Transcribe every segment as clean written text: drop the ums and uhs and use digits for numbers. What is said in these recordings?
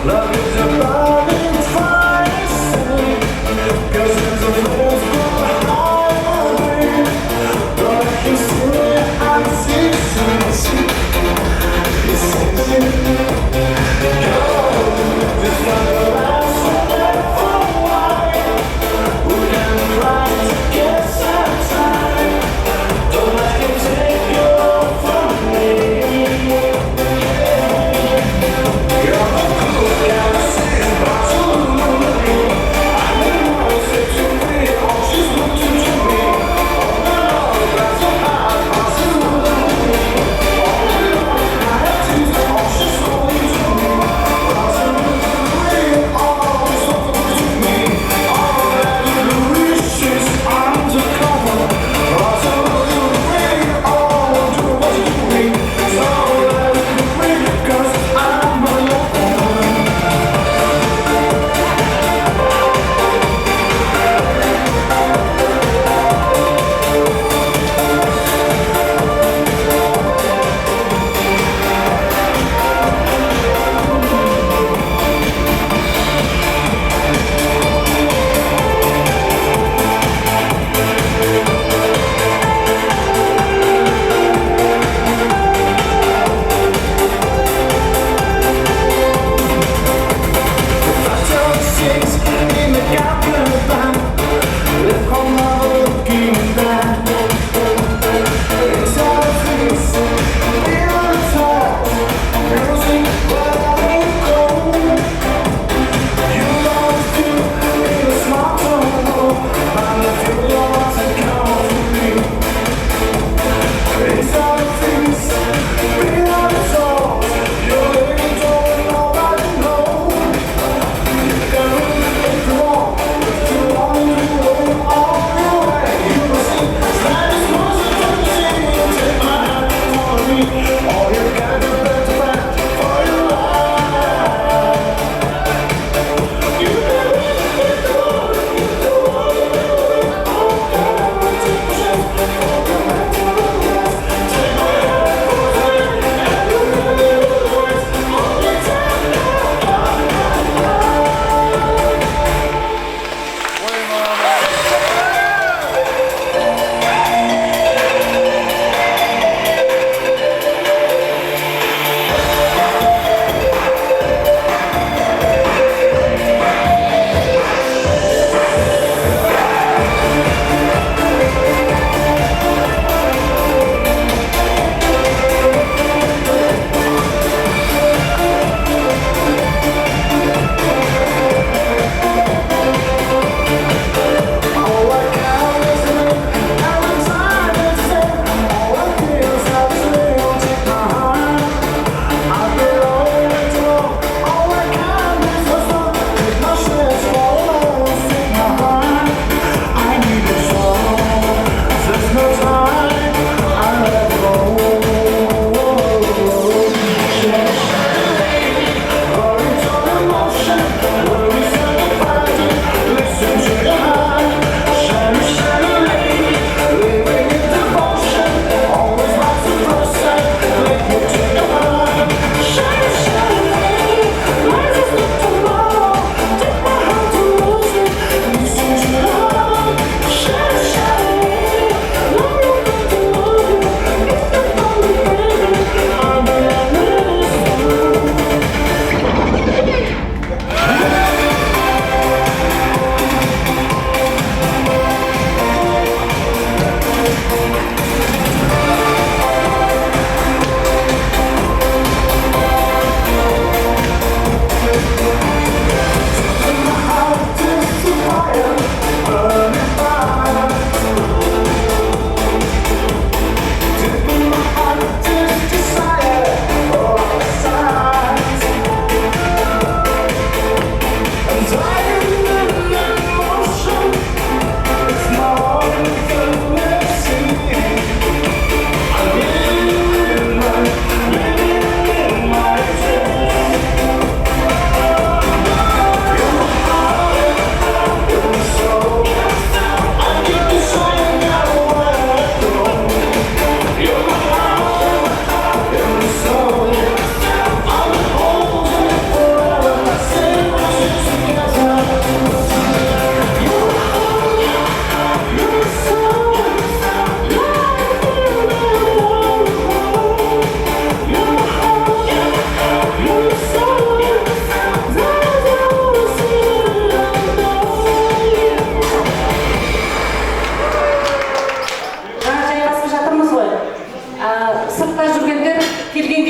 Love is a burning fire.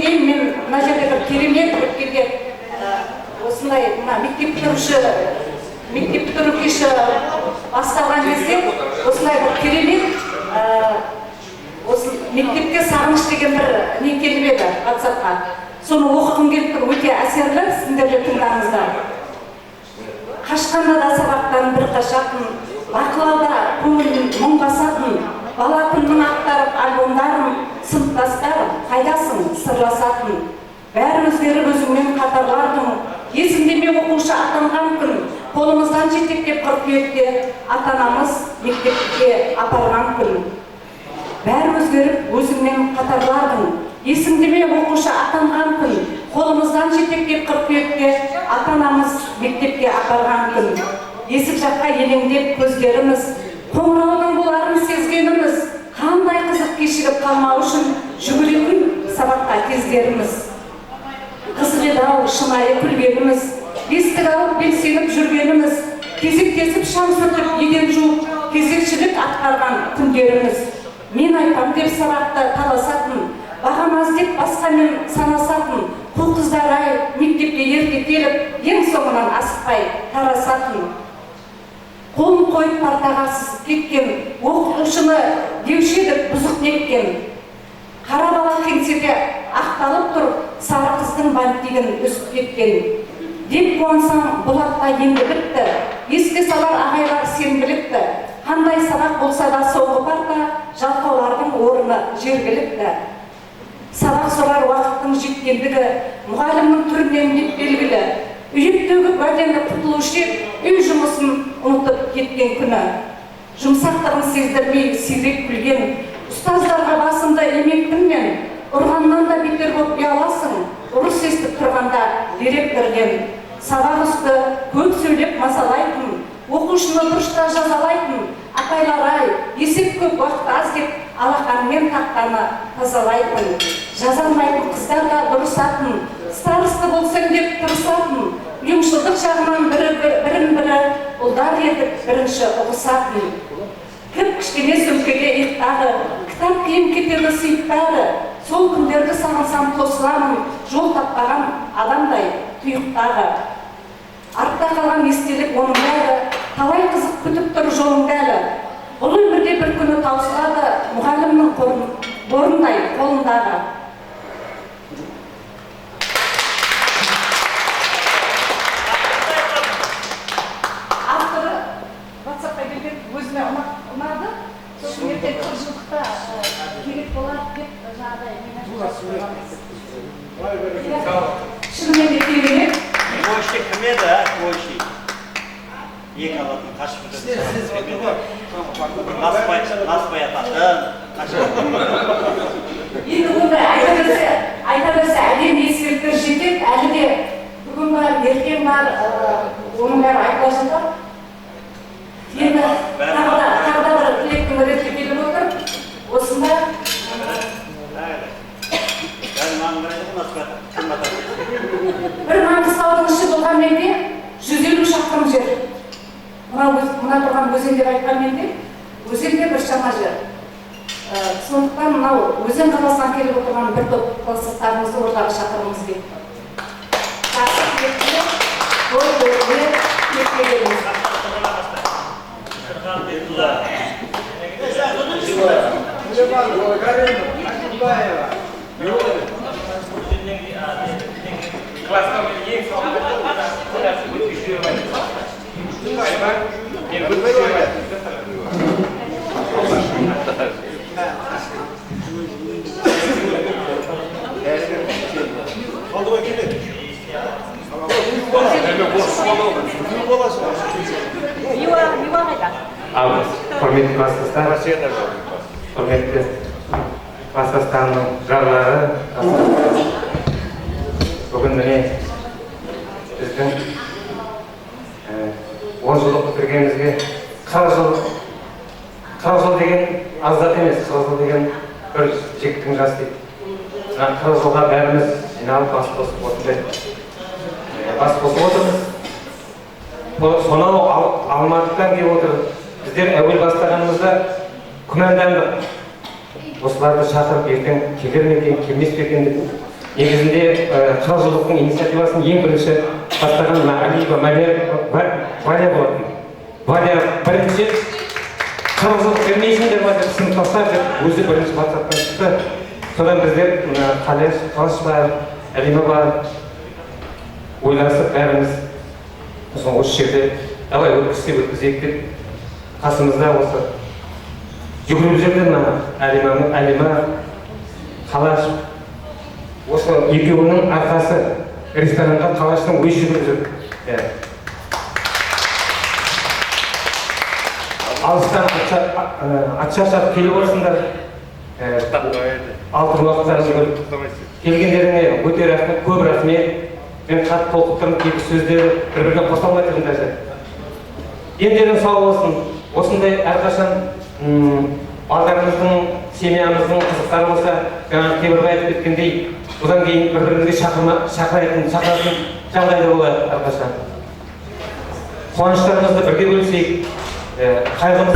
Содан кейін мен мына жерде бір керемет бір келген осындай мектеп бітіруші басталған кезде осындай бір керемет осы мектепке сағыныш деген бір не келіп еді WhatsApp-қа. Соны оқығым келіп тұр, өте әсерлі, сіздер де тыңдаңыздар. Қашқанда да сабақтан бір қашатын, бақылауда көңілін мұң басатын, бала күннің ақтарып альбомдарын, сыныптастарым, қайдасың сырласатын. Бәрі өзгеріп өзіңмен қатарлардың, есімде ме оқушы атанған күн, қолымыздан жетектеп қыркүйекте ата-анамыз мектепке апарған күн. Бәрі өзгеріп өзіңмен қатарлардың, есімде ме оқушы атанған күн, қолымыздан жетектеп қыркүйекте ата-анамыз мектепке апарған күн. Есік жаққа елеңдеп көздеріміз, қоңыраудың боларын сезгеніміз, қандай қызық кешігіп қалмау үшін жүгіретін сабаққа кездеріміз. Қызық еді-ау шынайы күлгеніміз, естік алып белсеніп жүргеніміз, кезектесіп шам сүртіп еден жуып кезекшілік атқарған күндеріміз. Мен айтам деп сабақты таласатын, бағамаз деп басқамен санасатын, қу қыздар-ай мектепке ерте келіп, ең соңынан асықпай тарасатын. Қолын қойып партаға сызып кеткен, оқытушыны деуші едік бұзық неткен. Қара бала кеңседе ақталып тұр, сары қыздың бантигін үсіп кеткен. Деп қуансаң бұл апта енді бітті, еске салар ағайлар сенбілікті. Қандай сабақ болса да соңғы парта, жалқаулардың орны жергілікті. Сабақ сорар уақыттың жеткендігі, мұғалімнің түрінен деп белгілі. Үйіп төгіп бәдені құтылушы үй жұмысын ұмытып кеткен күні. Жұмсақтығын сездірмей сирек күлген, ұстаздарға басында емекпінмен, ұрғаннан да бетер боп ұяласың, ұрыс естіп тұрғанда директорден. Сабақ үсті көп сөйлеп мазалайтын, оқушыны бұрышта жазалайтын, атайлар-ай, есеп көп уақыт аз деп алақанмен тақтаны тазалайтын. Жазалмайтын қыздар да дұрысатын, старысты болсаң деп тырысатын, ұйымшылдық жағынан бірін-бірі ұлдар етіп бірінші ұғысатын. Кіп кішкене сөмкеге иықтағы, кітап киім кетеді сүйіптары, сол күндерді сағынсам тосыламын, жол таппаған адамдай тұйықтағы. Артта қалған естелік оның бәрі, талай қызық күтіп тұр жолыңда әлі. Бұл өмірде бір күні таусылады мұғалімнің орындай қолындағы. Авторы WhatsApp-қа келген өзіме ұнады. Сосын ертең жылдықта керек болады деп жаңағыдай шынымен де керемет. Қойшы кім еді, қойшы? Ең алатын қашып наспай ататын, қашып. Енді ондай айта берсе әлем ескіліктер жетеді, әлі де бүгін бар, ертең бар, оның бәрі айтыла жатыр. Енді тағы да бір тілектің ретке келіп отыр. Осында бір Маңғыстаудың іші болған менде 150 шақырым жер. Мына тұрған өзен деп айтқан менде өзенде бір шама жер. Сондықтан мынау өзен қаласынан келіп отырған бір топ кластастарымызды ортаға шақырғымыз келді. Жақсы тілектер, той тойлар тілектелеріміз. Құрметті кластастар, құрметті кластастарымның жарлары, бүгін міне біздің 10 жылдық бітіргенімізге 40 жыл деген аздат емес, 40 жыл деген бір жіктің жас дейді. 40 жылға бәріміз жиналып бас қосып отырмыз. Сонау Алматыдан келіп отыр. Біздер әуел бастағанымызда күмәндандық. Осыларды шақырып ертең келер ме екен, келмес пе екен деп. негізінде қырық жылдықтың инициативасын ең бірінші бастаған мына Алиева Валя болатын. Валя бірінші 40 жыл бермейсіңдер ма деп сыныптастар деп өзі бірінші WhatsApp-тан шықты. Содан біздер Қалаш бар, Әлима бар, ойласып бәріміз осы жерде давай өткізейік деп қасымызда осы жүгіріп жүрген Әлима, Қалаш, осы екеуінің арқасы ресторанға Қалаштың өзі жүгіріп жүрді. Алыстан атшашап келіп орсыңдар, алтын уақыттарыңыз келгендеріңе өте рахмет, көп рахмет. Мен қатты толқып тұрмын, кейбір сөздері бір-біріне қоса алмай тұрмын даже. Дендерің сау болсын. Осындай әрқашан балдарымыздың, семьямыздың қызықтары болса, жаңағы кейбір айтып кеткендей, одан кейін бір-бірімізге шақыратын жағдайда болады әрқашан. Қуаныштарымызды бірге бөлісейік, қайғымыз